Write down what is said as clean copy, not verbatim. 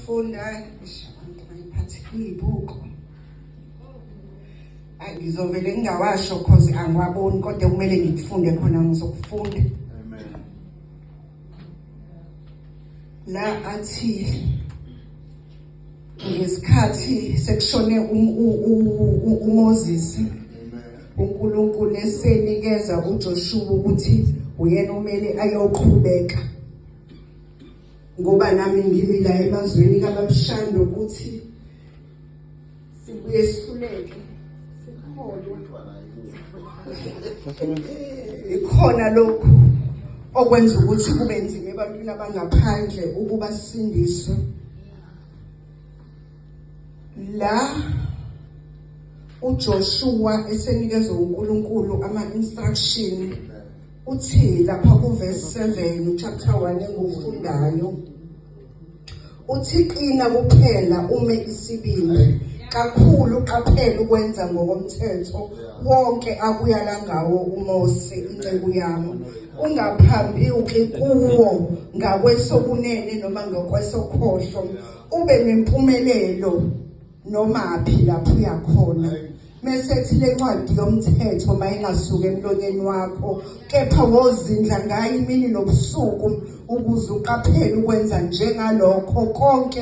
ukufunda abantu bayiphathe kuyibhuku. Ngizovele ngingawasho cause angiwaboni kodwa kumele ngikufunde khona ngizokufunda. Amen. La athi ngesikhathi sekushone uMoses, uNkulunkulu esenikeza uJoshua ukuthi uyena umele ayoqhubeka. Ngoba nami ngimi la emazweni kaBabshanda ukuthi sibuye sihluleke ikhona lokhu okwenza ukuthi kube nzima ebantwini abangaphandle ukuba sisindiswe. La uJoshua esenikezwe uNkulunkulu ama-instruction uthi lapha kuverse 7 chapter 1 engufundayo uthi qina kuphela ume isibindi kakhulu qaphela ukwenza ngokomthetho wonke akuyala ngawo uMose inceku yami ungaphambuki kuwo ngakwesokunene noma ngakwesokhohlo ube nempumelelo noma phi lapho uyakhona. Mesethi le ncwadi yomthetho mayingasuka emlonyeni wakho kepha wozindla ngayo imini nobusuku ukuze uqaphele ukwenza njengalokho konke